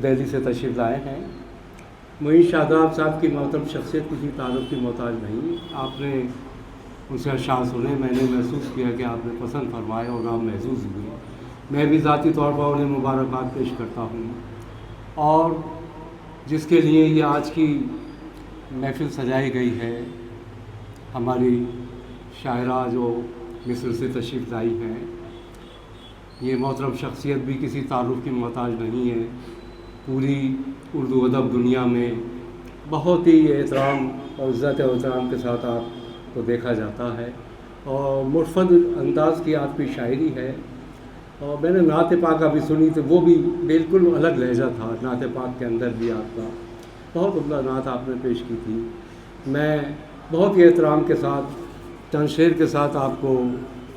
دہلی سے تشریف لائے ہیں۔ معین شاداب صاحب کی محترم شخصیت کسی تعارف کی محتاج نہیں۔ آپ نے ان سے اشعار سنے، میں نے محسوس کیا کہ آپ نے پسند فرمائے اور آپ محظوظ ہوئے۔ میں بھی ذاتی طور پر انہیں مبارکباد پیش کرتا ہوں، اور جس کے لیے یہ آج کی محفل سجائی گئی ہے، ہماری شاعرہ جو مصر سے تشریف لائی ہیں، یہ محترم شخصیت بھی کسی تعارف کی محتاج نہیں ہے۔ پوری اردو ادب دنیا میں بہت ہی احترام اور عزت و احترام کے ساتھ آپ کو دیکھا جاتا ہے، اور مرفد انداز کی آپ کی شاعری ہے۔ اور میں نے نعت پاک ابھی سنی تو وہ بھی بالکل الگ لہجہ تھا، نعت پاک کے اندر بھی آپ کا بہت عمدہ نعت آپ نے پیش کی تھی۔ میں بہت ہی احترام کے ساتھ چند شعر کے ساتھ آپ کو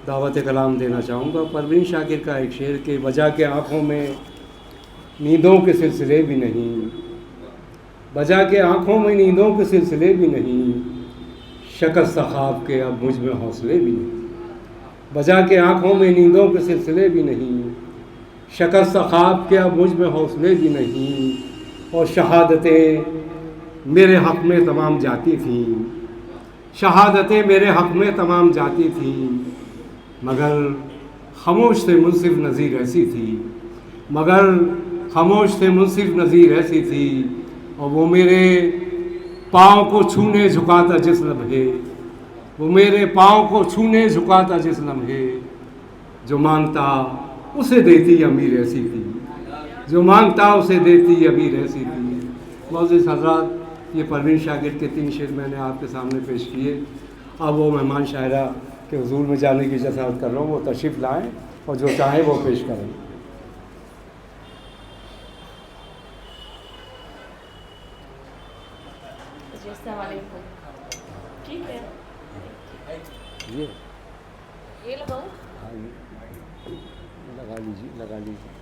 دعوت کلام دینا چاہوں گا۔ پروین شاکر کا ایک شعر کہ بجا کے آنکھوں میں نیندوں کے سلسلے بھی نہیں، بجا کے آنکھوں میں نیندوں کے سلسلے بھی نہیں، شکست خواب کے اب مجھ میں حوصلے بھی نہیں، بجا کے آنکھوں میں نیندوں کے سلسلے بھی نہیں، شکست خواب کے اب مجھ میں حوصلے بھی نہیں، اور شہادتیں میرے حق میں تمام جاتی تھیں، شہادتیں میرے حق میں تمام جاتی تھیں، مگر خاموش سے منصف نظیر ایسی تھی، مگر خاموش سے منصف نظیر ایسی تھی، اور وہ میرے پاؤں کو چھونے جھکاتا جس لمحے، وہ میرے پاؤں کو چھونے جھکاتا جس لمحے، جو مانگتا اسے دیتی امیر ایسی تھی، جو مانگتا اسے دیتی امیر ایسی تھی۔ معزز حضرات، یہ پروین شاکر کے 3 شعر میں نے آپ کے سامنے پیش کیے۔ اب وہ مہمان شاعرہ کے حضور میں جانے کی جسارت کر رہا ہوں، وہ تشریف لائیں اور جو چاہیں وہ پیش کریں۔ جی السلام علیکم۔ ٹھیک ہے، یہ لگاؤں؟ ہاں لگا لیجیے، لگا لیجیے۔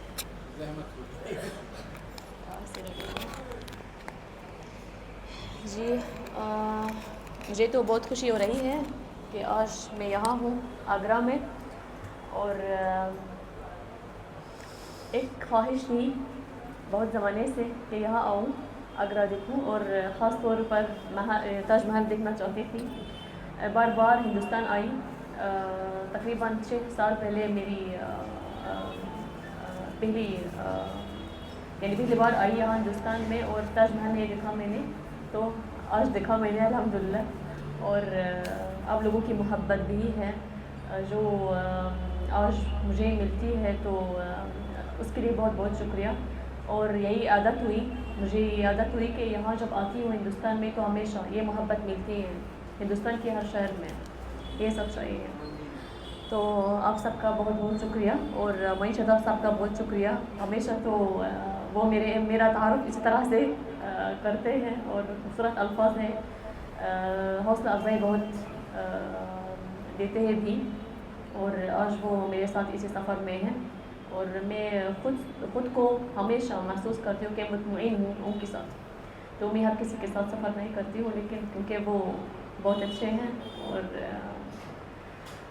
جی مجھے تو بہت خوشی ہو رہی ہے کہ آج میں یہاں ہوں آگرہ میں، اور ایک خواہش تھی بہت زمانے سے کہ یہاں آؤں، آگرہ دیکھوں، اور خاص طور پر تاج محل دیکھنا چاہتی تھی۔ بار بار ہندوستان آئی، تقریباً 6 سال پہلے میری پہلی بار آئی یہاں ہندوستان میں، اور تاج محل نہیں دیکھا میں نے، تو آج دیکھا میں نے الحمدللہ۔ اور آپ لوگوں کی محبت بھی ہے جو آج مجھے ملتی ہے، تو اس کے لیے بہت بہت شکریہ۔ اور یہی عادت ہوئی، مجھے یہ عادت ہوئی کہ یہاں جب آتی ہوں ہندوستان میں تو ہمیشہ یہ محبت ملتی ہے ہندوستان کے ہر شہر میں، یہ سچائی ہے۔ تو آپ سب کا بہت بہت شکریہ، اور معین شاداب صاحب کا بہت شکریہ۔ ہمیشہ تو وہ میرا تعارف اس طرح سے کرتے ہیں، اور خوبصورت الفاظ ہیں، حوصلہ افزائی بہت دیتے ہیں بھی، اور آج وہ میرے ساتھ اسی سفر میں ہیں، اور میں خود کو ہمیشہ محسوس کرتی ہوں کہ مطمئن ہوں ان کے ساتھ۔ تو میں ہر کسی کے ساتھ سفر نہیں کرتی ہوں، لیکن کیونکہ وہ بہت اچھے ہیں، اور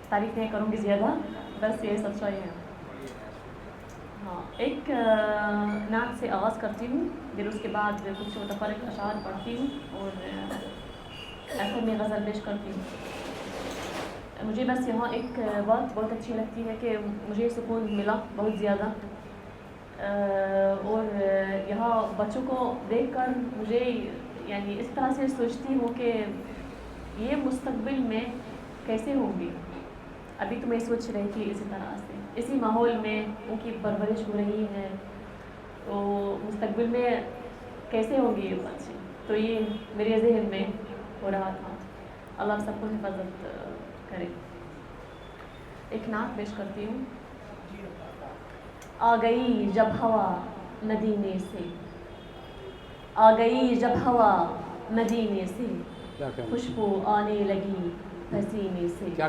تعریف نہیں کروں گی زیادہ، بس یہ سچائی ہے۔ ہاں، ایک نعت سے آغاز کرتی ہوں، پھر اس کے بعد کچھ متفرق اشعار پڑھتی ہوں، اور آخر میں غزل پیش کرتی ہوں۔ مجھے بس یہاں ایک بات بہت اچھی لگتی ہے کہ مجھے سکون ملا بہت زیادہ، اور یہاں بچوں کو دیکھ کر مجھے یعنی اس طرح سے سوچتی ہوں کہ یہ مستقبل میں کیسے ہوں گی۔ ابھی تو میں سوچ رہی تھی اسی طرح سے، اسی ماحول میں ان کی پرورش ہو رہی ہے، تو مستقبل میں کیسے ہوں گی یہ بچے، تو یہ میرے ذہن میں ہو رہا تھا۔ اللہ سب کو حفاظت کرے۔ ایک نعت پیش کرتی ہوں۔ آ گئی جب ہوا مدینے سے، آ گئی جب ہوا مدینے سے، خوشبو آنے لگی پسینے سے، آ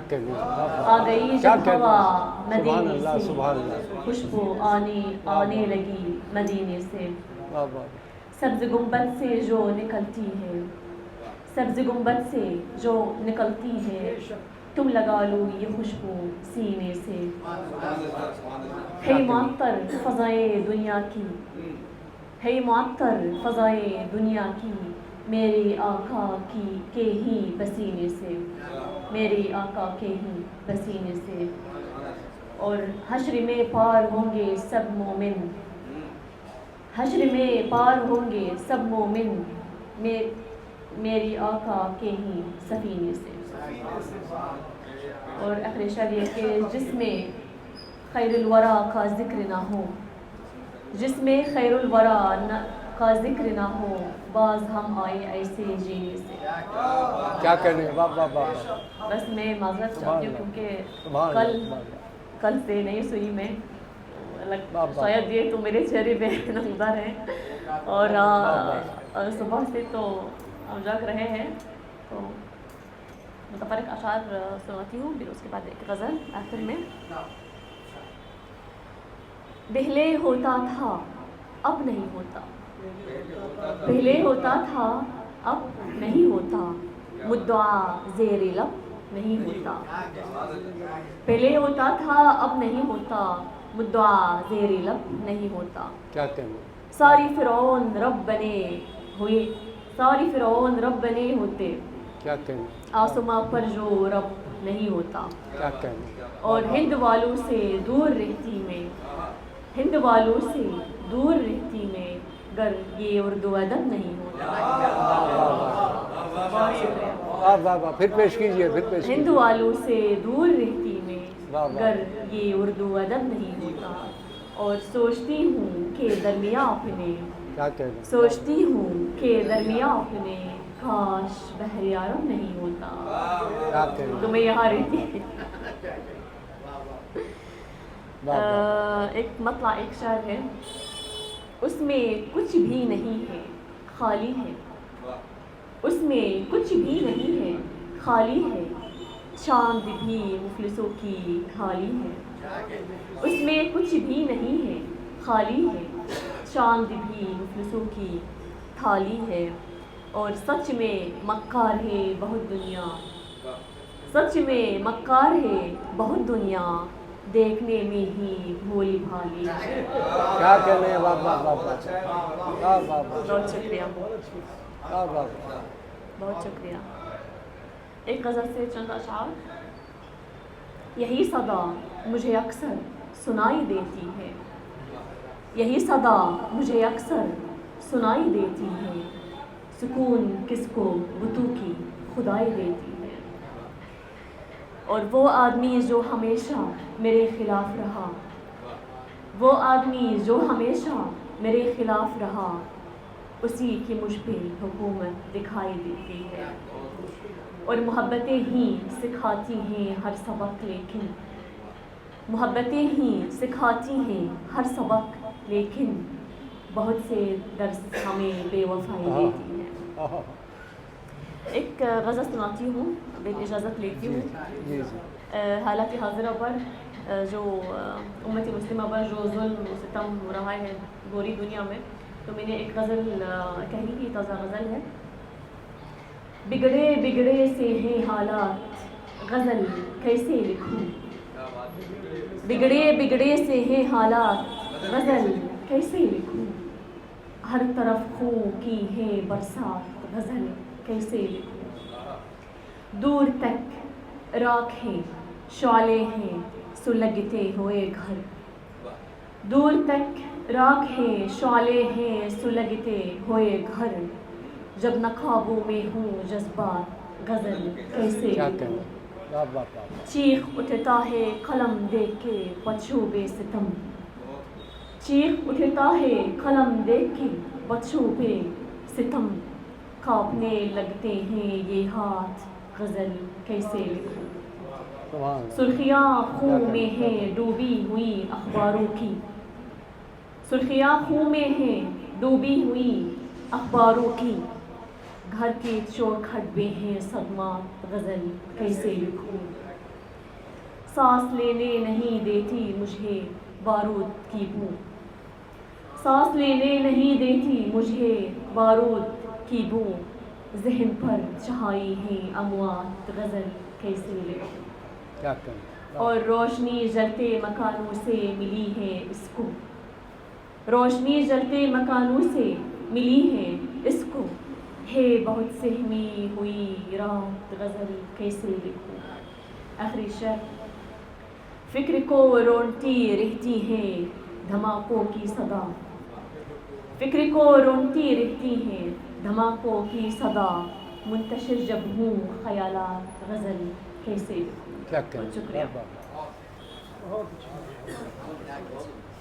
گئی جب ہوا مدینے سے، خوشبو آنے لگی مدینے سے، سبز گنبد سے جو نکلتی ہے، سبز گنبد سے جو نکلتی ہے، تم لگا لو یہ خوشبو سینے سے، ہے معطر فضائے دنیا کی، ہے معطر فضائے دنیا کی میرے آقا کی کے ہی پسینے سے، میرے آقا کے ہی پسینے سے۔ اور حشر میں پار ہوں گے سب مومن، حشر میں پار ہوں گے سب مومن میری آقا کے ہی سفینے سے۔ اور آخری شعر یہ کہ جس میں خیر الورا کا ذکر نہ ہو، جس میں خیر الورا کا ذکر نہ ہو، بعض ہم آئے ایسے جینے سے۔ کیا کہنے، واہ واہ واہ۔ بس میں معذرت چاہتی ہوں کیونکہ کل سے نہیں سوئی میں، شاید یہ تو میرے چہرے پہ نظر ہے، اور صبح سے تو جاگ رہے ہیں، تو متفرق اشعار سناتی ہوں، پھر اس کے بعد ایک غزل آخر میں۔ پہلے ہوتا تھا اب نہیں ہوتا، پہلے ہوتا تھا اب نہیں ہوتا، مدعا زیر لب نہیں ہوتا۔ پہلے ہوتا تھا اب نہیں ہوتا، مدعا زیر لب نہیں ہوتا۔ کیا کہنے، ساری فرعون رب بنے ہوئے، ساری فرعون رب بنے ہوتے، کیا کہنے، آسماں پر جو رب نہیں ہوتا۔ کیا کہنے۔ اور ہند والوں سے دور رہتی میں، ہند والوں سے دور رہتی میں، گر یہ اردو ادب نہیں ہوتا۔ بہت شکریہ۔ واہ واہ واہ، پھر پیش کیجیے، پھر پیش ہند کیجیے۔ والوں سے دور رہتی میں، واہ واہ۔ گر یہ اردو ادب نہیں ہوتا۔ اور سوچتی ہوں کہ درمیاں اپنے، کیا کہنے، سوچتی ہوں کہ درمیاں اپنے، کاش بحر عرب نہیں ہوتا۔ کیا کہنے، تو میں یہاں رہتی۔ واہ واہ۔ ایک مطلع ایک شعر ہے، اس میں کچھ بھی نہیں ہے خالی ہے، اس میں کچھ بھی نہیں ہے خالی ہے، چاند بھی مفلسوں کی تھالی ہے۔ اس میں کچھ بھی نہیں ہے خالی ہے، چاند بھی مفلسوں کی تھالی ہے۔ اور سچ میں مکار ہے بہت دنیا، سچ میں مکار ہے بہت دنیا، دیکھنے میں ہی بھولی بھالی ہے۔ کیا کہنے، واہ واہ واہ واہ، واہ واہ واہ، بہت شکریہ، واہ واہ واہ۔ بہت شکریہ۔ ایک غزل سے چند اشعار۔ یہی صدا مجھے اکثر سنائی دیتی ہے، یہی صدا مجھے اکثر سنائی دیتی ہے، سکون کس کو بتوں کی خدائی دیتی ہے۔ اور وہ آدمی جو ہمیشہ میرے خلاف رہا، وہ آدمی جو ہمیشہ میرے خلاف رہا، اسی کی مجھ پہ حکومت دکھائی دیتی ہے۔ اور محبتیں ہی سکھاتی ہیں ہر سبق، لیکن محبتیں ہی سکھاتی ہیں ہر سبق، لیکن بہت سے درس ہمیں بے وفائی دیتی ہے۔ ایک غزل سناتی ہوں، اب ایک اجازت لیتی ہوں۔ جی جی۔ حالات حاضرہ پر جو امت مسلمہ پر جو ظلم و ستم ہو رہا ہے پوری دنیا میں، تو میں نے ایک غزل کہی کی، تازہ غزل ہے۔ بگڑے بگڑے سے ہیں حالات، غزل کیسے لکھوں، بگڑے بگڑے سے ہیں حالات، غزل کیسے لکھوں، ہر طرف خون کی ہے برسات، غزل کیسے لکھوں، دور تک راکھ ہیں شعلے ہیں سلگتے ہوئے گھر، دور تک راکھ ہیں شعلے ہیں سلگتے ہوئے گھر، جب نہ خوابوں میں ہوں جذبات، غزل کیسے لکھوں، چیخ اٹھتا ہے قلم دیکھ کے بچوں بے ستم، چیخ اٹھتا ہے قلم دیکھ کے بچوں پہ ستم، کانپنے لگتے ہیں یہ ہاتھ، غزل کیسے لکھوں، سرخیاں خون میں ہیں ڈوبی ہوئی اخباروں کی، سرخیاں خون میں ہیں ڈوبی ہوئی اخباروں کی، گھر کے چوکھٹ پہ ہیں صدمات، غزل کیسے لکھوں، سانس لینے نہیں دیتی مجھے بارود کی بو، سانس لینے نہیں دیتی مجھے بارود کی بو، ذہن پر چھائی ہیں اموات، غزل کیسے لکھوں، اور روشنی جلتے مکانوں سے ملی ہے اس کو، روشنی جلتے مکانوں سے ملی ہے اس کو، ہے بہت سہمی ہوئی رات غزل کیسے لکھوں. آخری شعر. فکر کو رونتی رہتی ہے دھماکوں کی صدا، فکر کو رونتی رہتی ہے دھماکوں کی صدا، منتشر جب ہوں خیالات غزل کیسے لکھوں. کیا بہت شکریہ. بہت اچھا.